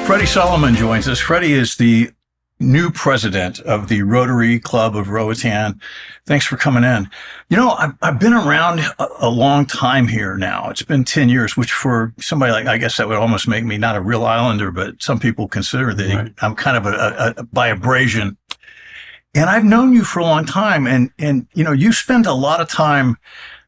Freddie Solomon joins us. Freddie is the new president of the Rotary Club of Roatan. Thanks for coming in. You know, I've been around a long time here now. It's been 10 years, which for somebody like, I guess that would almost make me not a real Islander, but some people consider that right. I'm kind of a by abrasion. And I've known you for a long time. And, you know, you spend a lot of time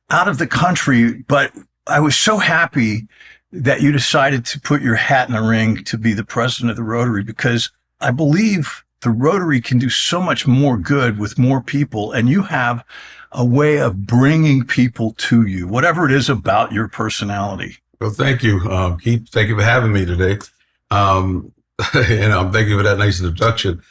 out of the country, but I was so happy that you decided to put your hat in the ring to be the president of the Rotary, because I believe the Rotary can do so much more good with more people, and you have a way of bringing people to you, whatever it is about your personality. Well, thank you, Keith. Thank you for having me today. Thank you for that nice introduction.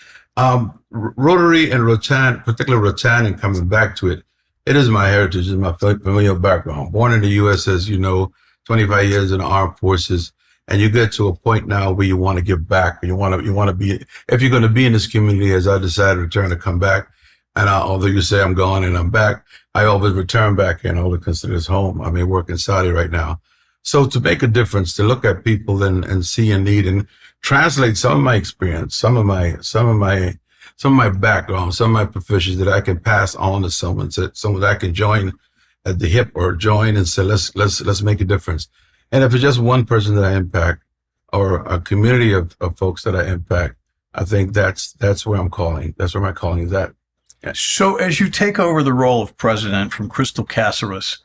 Rotary and Roatan, particularly Roatan, and coming back to it, it is my heritage, it's my familial background. Born in the U.S., as you know, 25 years in the armed forces, and you get to a point now where you want to give back. You want to be, if you're going to be in this community, as I decided to return to come back, and although you say I'm gone and I'm back, I always return back and always consider this home. I mean, work in Saudi right now. So to make a difference, to look at people and see a need and translate some of my experience, some of my background, some of my proficiency that I can pass on to someone that I can join at the hip or join and say, let's make a difference. And if it's just one person that I impact or a community of folks that I impact, I think that's where I'm calling. That's where my calling is at. So as you take over the role of president from Christtel Caceres,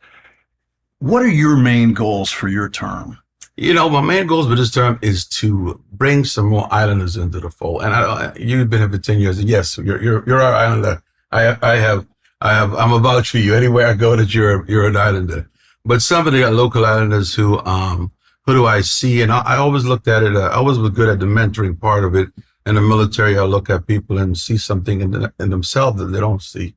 what are your main goals for your term? You know, my main goals for this term is to bring some more islanders into the fold. And you've been here for 10 years. And yes, you're our islander. I'm a vouch for you. Anywhere I go that you're an islander. But some of the local islanders who do I see? And I always looked at it. I always was good at the mentoring part of it. In the military, I look at people and see something in themselves that they don't see.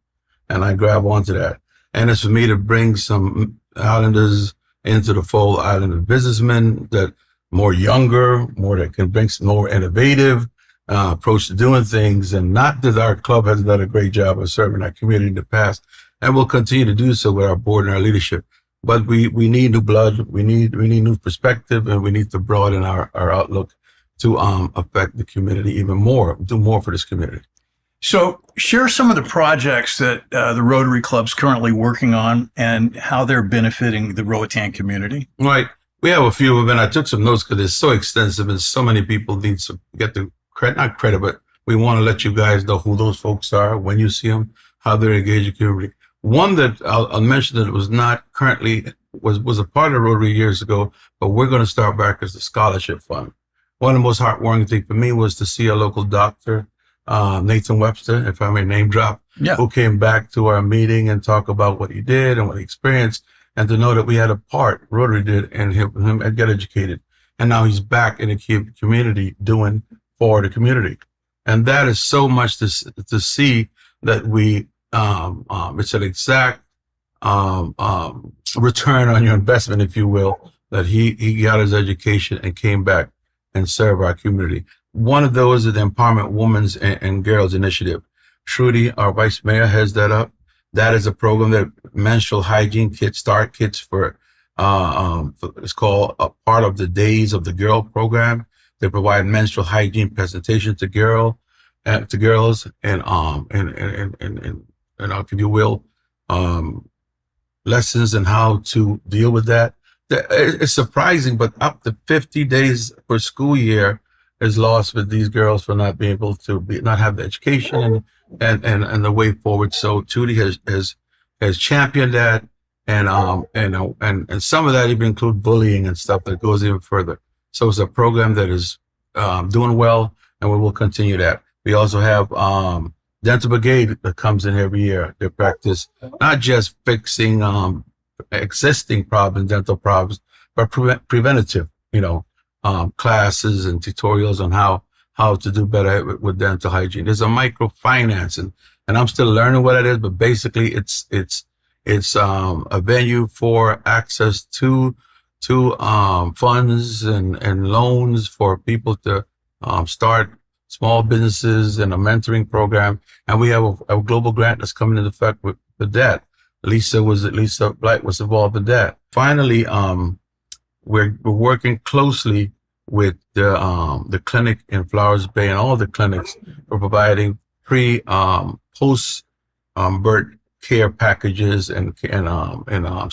And I grab onto that. And it's for me to bring some islanders into the fold, islander businessmen that more younger, more that can bring some more innovative approach to doing things. And not that our club has done a great job of serving our community in the past, and we'll continue to do so with our board and our leadership. But we need new blood, we need new perspective, and we need to broaden our outlook to affect the community even more, do more for this community. So share some of the projects that the Rotary Club's currently working on and how they're benefiting the Roatan community. Right. We have a few of them, and I took some notes because it's so extensive and so many people need to get the credit, not credit, but we want to let you guys know who those folks are, when you see them, how they're engaged in the community. One that I'll mention that was not currently, was a part of Rotary years ago, but we're going to start back as the scholarship fund. One of the most heartwarming things for me was to see a local doctor, Nathan Webster, if I may name drop, who came back to our meeting and talk about what he did and what he experienced, and to know that we had a part, Rotary did, and him get educated. And now he's back in the community doing for the community. And that is so much to see that we, it's an exact return on your investment, if you will, that he got his education and came back and served our community. One of those is the Empowerment Women's and Girls Initiative. Trudy, our vice mayor, heads that up. That is a program that menstrual hygiene kits, start kits for, it's called a part of the Days of the Girl program. They provide menstrual hygiene presentation to girls, and if you will, lessons on how to deal with that. It's surprising, but up to 50 days per school year is lost with these girls for not being able to not have the education and the way forward. So Trudy has championed that, and some of that even include bullying and stuff that goes even further. So it's a program that is doing well, and we will continue that. We also have Dental Brigade that comes in every year. They practice not just fixing existing problems, dental problems, but preventative, classes and tutorials on how to do better with dental hygiene. There's a microfinance, and I'm still learning what it is, but basically it's a venue for access to funds and loans for people to start small businesses and a mentoring program. And we have a global grant that's coming into effect with that. Lisa Blight was involved in that. Finally, we're working closely the clinic in Flowers Bay and all the clinics for providing post birth care packages and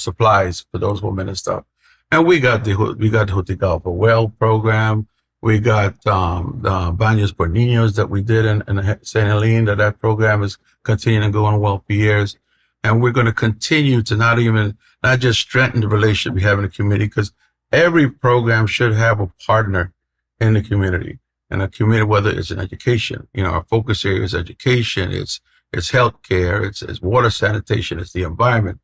supplies for those women and stuff. And we got the Juticalpa Well program. We got the Baños por Niños that we did in St. Helene. That program is continuing to go on well for years. And we're going to continue to not just strengthen the relationship we have in the community, because every program should have a partner in the community. And a community, whether it's in education, our focus area is education, it's healthcare, it's water sanitation, it's the environment,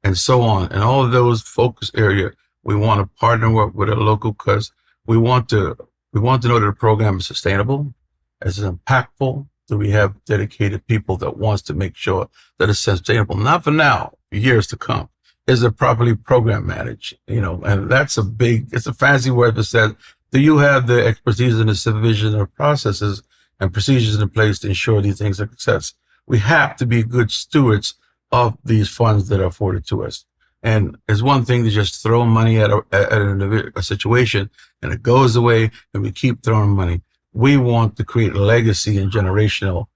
and so on. And all of those focus area, we want to partner with a local, because we want to know that the program is sustainable, it's impactful, that we have dedicated people that wants to make sure that it's sustainable, not for now, for years to come. Is it properly program managed? And it's a fancy word that says, do you have the expertise and the supervision of processes and procedures in place to ensure these things are success? We have to be good stewards of these funds that are afforded to us. And it's one thing to just throw money at a situation and it goes away and we keep throwing money. We want to create legacy and generational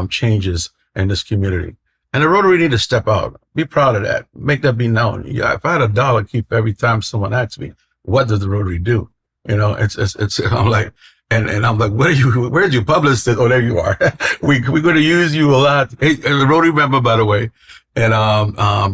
changes in this community. And the Rotary need to step out. Be proud of that. Make that be known. Yeah, if I had $1 keep every time someone asks me, what does the Rotary do? I'm like, and I'm like, where's your publicist? Oh, there you are. We're going to use you a lot. Hey, a Rotary member, by the way, and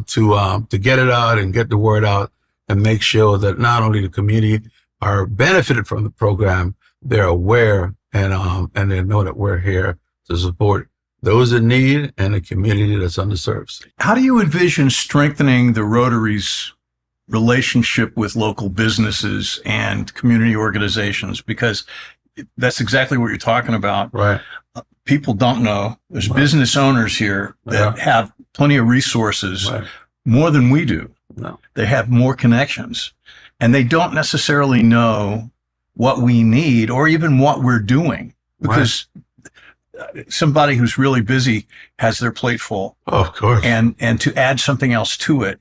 to get it out and get the word out and make sure that not only the community are benefited from the program, they're aware and they know that we're here to support those in need and a community that's underserved. How do you envision strengthening the Rotary's relationship with local businesses and community organizations? Because that's exactly what you're talking about. Right. People don't know. There's business owners here that have plenty of resources, more than we do. No. They have more connections, and they don't necessarily know what we need or even what we're doing, because somebody who's really busy has their plate full. Oh, of course. And to add something else to it,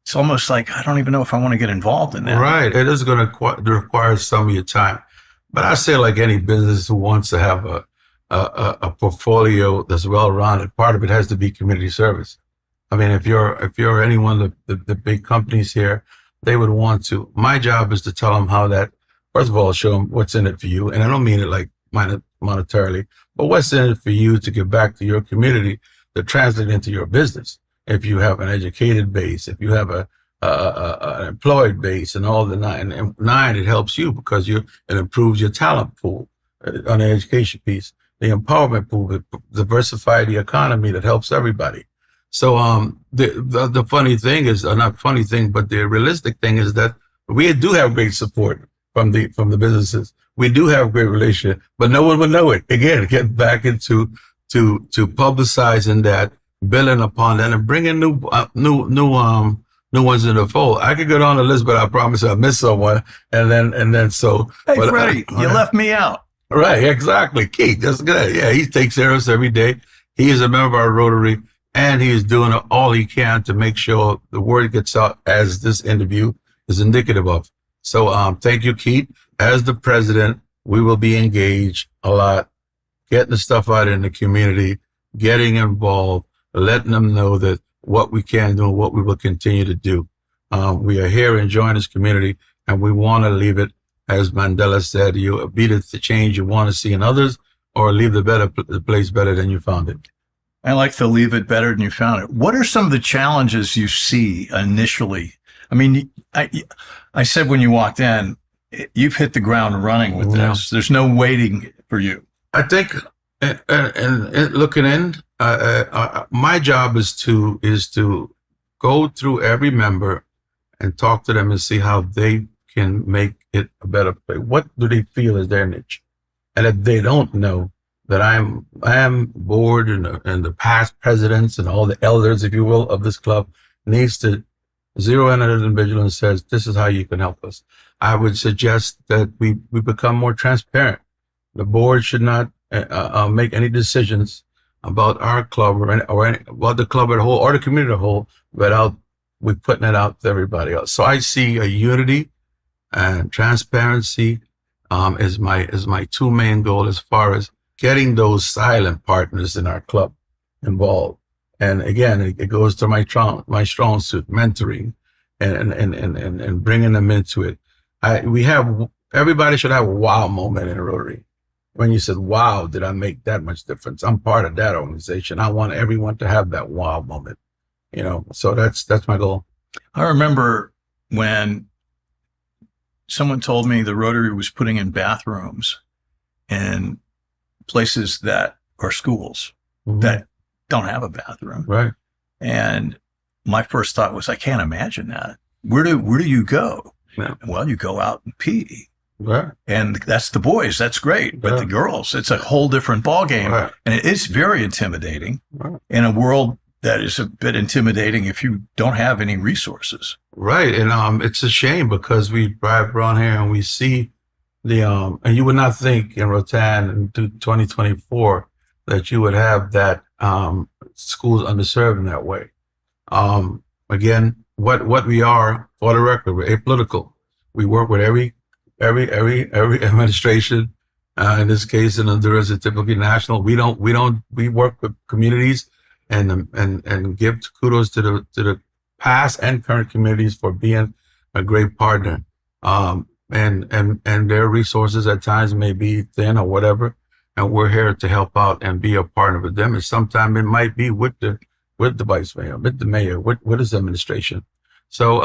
it's almost like, I don't even know if I want to get involved in that. Right. It is going to require some of your time. But I say, like any business who wants to have a portfolio that's well-rounded, part of it has to be community service. I mean, if you're any one of the big companies here, they would want to. My job is to tell them how that, first of all, show them what's in it for you. And I don't mean it like monetarily, but what's in it for you to give back to your community to translate into your business. If you have an educated base, if you have an employed base, and all the nine, it helps you because it improves your talent pool on the education piece, the empowerment pool, the diversify the economy that helps everybody. So the funny thing is, not funny thing, but the realistic thing is that we do have great support from the businesses. We do have great relationship, but no one would know it. Again, get back into to publicizing that, building upon that, and bringing new ones in the fold. I could go down the list, but I promise I missed someone. And then so. Hey, Freddie, you left me out. Right, exactly. Keith, that's good. Yeah, he takes care of us every day. He is a member of our Rotary, and he is doing all he can to make sure the word gets out, as this interview is indicative of. So thank you, Keith. As the president, we will be engaged a lot, getting the stuff out in the community, getting involved, letting them know that what we can do and what we will continue to do. We are here enjoying this community, and we want to leave it, as Mandela said, you be the change you want to see in others, or leave the place better than you found it. I like to leave it better than you found it. What are some of the challenges you see initially? I mean, I said when you walked in, you've hit the ground running with this. There's no waiting for you. I think, and looking in, my job is to go through every member and talk to them and see how they can make it a better place. What do they feel is their niche? And if they don't know that I am board and the past presidents and all the elders, if you will, of this club needs to zero in on an individual and says, this is how you can help us. I would suggest that we become more transparent. The board should not make any decisions about our club or about the club as a whole or the community as a whole without we putting it out to everybody else. So I see a unity and transparency, is my two main goal as far as getting those silent partners in our club involved. And again, it goes to my strong suit, mentoring and bringing them into it. Everybody should have a wow moment in Rotary. When you said, wow, did I make that much difference? I'm part of that organization. I want everyone to have that wow moment, so that's my goal. I remember when someone told me the Rotary was putting in bathrooms in places that are schools that don't have a bathroom. Right. And my first thought was, I can't imagine that. Where do you go? Yeah. Well, you go out and pee. Right. And that's the boys. That's great. But the girls, it's a whole different ballgame. Right. And it is very intimidating in a world that is a bit intimidating if you don't have any resources. Right. And it's a shame because we drive around here and we see and you would not think in Roatan in 2024 that you would have that schools underserved in that way. Again, what we are, for the record, we're apolitical. We work with every administration. In this case, in Honduras, it's typically national. We work with communities and give kudos to the past and current communities for being a great partner. And their resources at times may be thin or whatever, and we're here to help out and be a partner with them. And sometimes it might be with the vice mayor, with the mayor, with his administration. So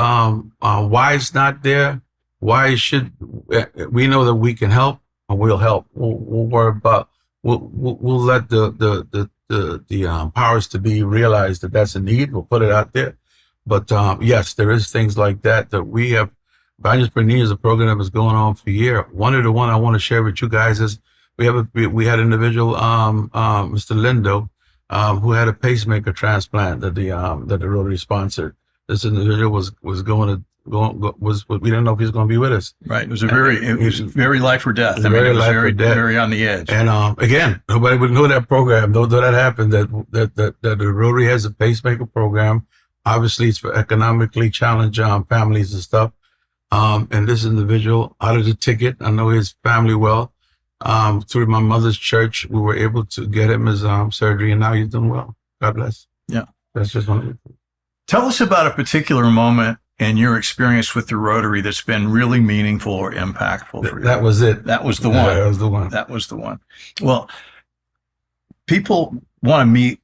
why it's not there? Why should we know that we can help and we'll help? We'll worry about. We'll let the powers to be realize that that's a need. We'll put it out there. But yes, there is things like that we have. Banyas Bernini is a program that was going on for a year. One I want to share with you guys is we had an individual, Mr. Lindo, who had a pacemaker transplant that the Rotary sponsored. This individual was we didn't know if he was going to be with us. Right. It was very life or death. It was very on the edge. And again, nobody would know that program, though that happened. That the Rotary has a pacemaker program. Obviously, it's for economically challenged families and stuff. And this individual, out of the ticket, I know his family well. Through my mother's church, we were able to get him his surgery, and now he's doing well. God bless. Yeah. That's just one of the things. Tell us about a particular moment in your experience with the Rotary that's been really meaningful or impactful for you. That was it. That was the one. That was the one. That was the one. Well, people want to meet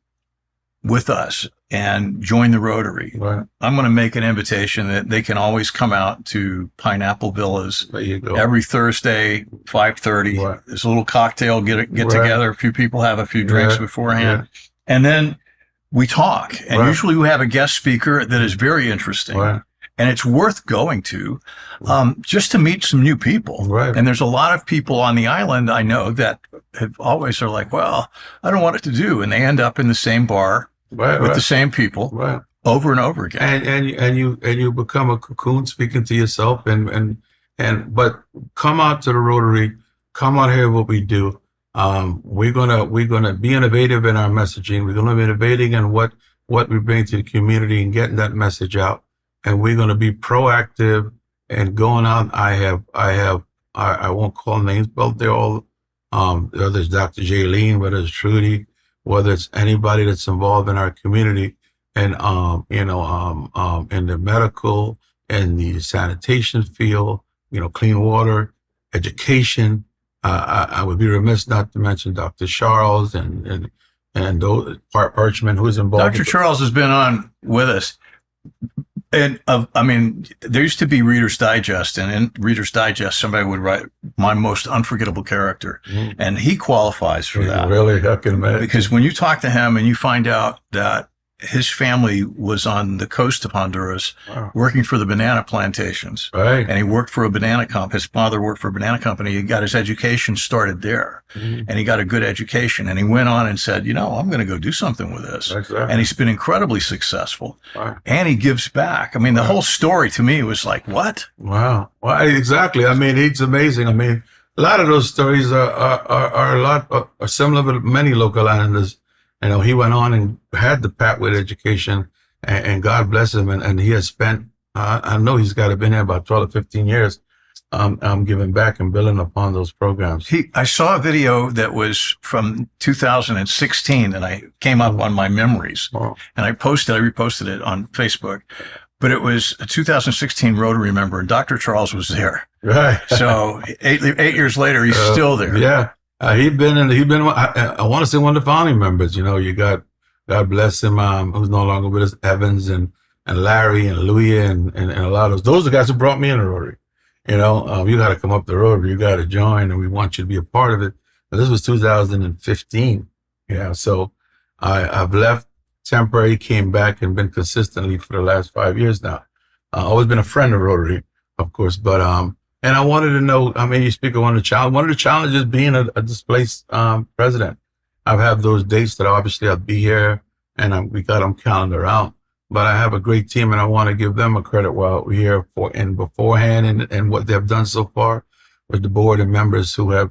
with us and join the Rotary. Right. I'm going to make an invitation that they can always come out to Pineapple Villas There you go. every Thursday, 5:30. Right. There's a little cocktail get Right. together. A few people have a few drinks Right. beforehand. And then we talk. And Right. usually we have a guest speaker that is very interesting. Right. And it's worth going to just to meet some new people. Right. And there's a lot of people on the island I know that have always are like, well, I don't want it to do. And they end up in the same bar Right. with the same people Right. over and over again. And you become a cocoon speaking to yourself but come out to the Rotary, come out here what we do. We're gonna be innovative in our messaging. We're gonna be innovating in what we bring to the community and getting that message out. And we're gonna be proactive and going out. I won't call names, but they're all whether it's Dr. Jaylene, whether it's Trudy, whether it's anybody that's involved in our community, and in the medical and the sanitation field, clean water, education. I would be remiss not to mention Dr. Charles and those Parchment, who's involved. Dr. Charles has been on with us. And there used to be Reader's Digest, and in Reader's Digest, somebody would write my most unforgettable character, and he qualifies for that. Really, I can imagine. Because when you talk to him and you find out that his family was on the coast of Honduras working for the banana plantations, Right. and he worked for a banana company. His father worked for a banana company. He got his education started there, and he got a good education. And he went on and said, I'm going to go do something with this. Exactly. And he's been incredibly successful. Right. And he gives back. The whole story to me was like, what? Wow. Well, exactly. It's amazing. A lot of those stories are similar to many local islanders. He went on and had the pathway to education, and God bless him. And he has spent, I know he's got to been here about 12 or 15 years I'm giving back and building upon those programs. I saw a video that was from 2016 and I came up on my memories and I reposted it on Facebook, but it was a 2016 Rotary member and Dr. Charles was there. Right. So 8 years later, he's still there. Yeah. He'd been, I want to say one of the founding members. You got, God bless him, who's no longer with us, Evans and Larry and Louis and a lot of those are the guys who brought me into Rotary. You got to come up the road, you got to join, and we want you to be a part of it. But this was 2015. Yeah. So I've left temporary, came back, and been consistently for the last 5 years now. Always been a friend of Rotary, of course, but, and I wanted to know, you speak of one of the challenges being a displaced, president. I've had those dates that obviously I'll be here and we got them calendar out. But I have a great team, and I want to give them a credit while we're here beforehand and what they've done so far with the board and members who have,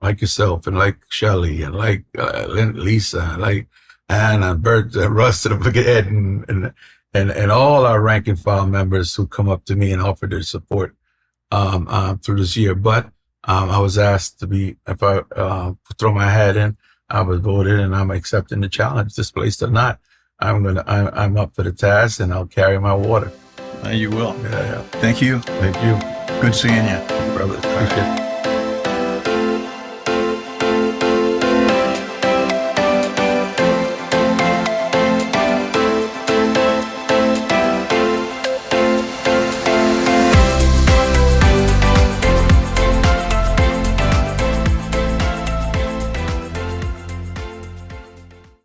like yourself and like Shelley and like Lisa and like Anna, Bert, Russ, Ed, and all our rank and file members who come up to me and offer their support through this year. But I was asked to be, if I throw my hat in, I was voted, and I'm accepting the challenge, displaced or not. I'm up for the task, and I'll carry my water. You will. Yeah. Thank you. Thank you. Good seeing you. Brother, appreciate it.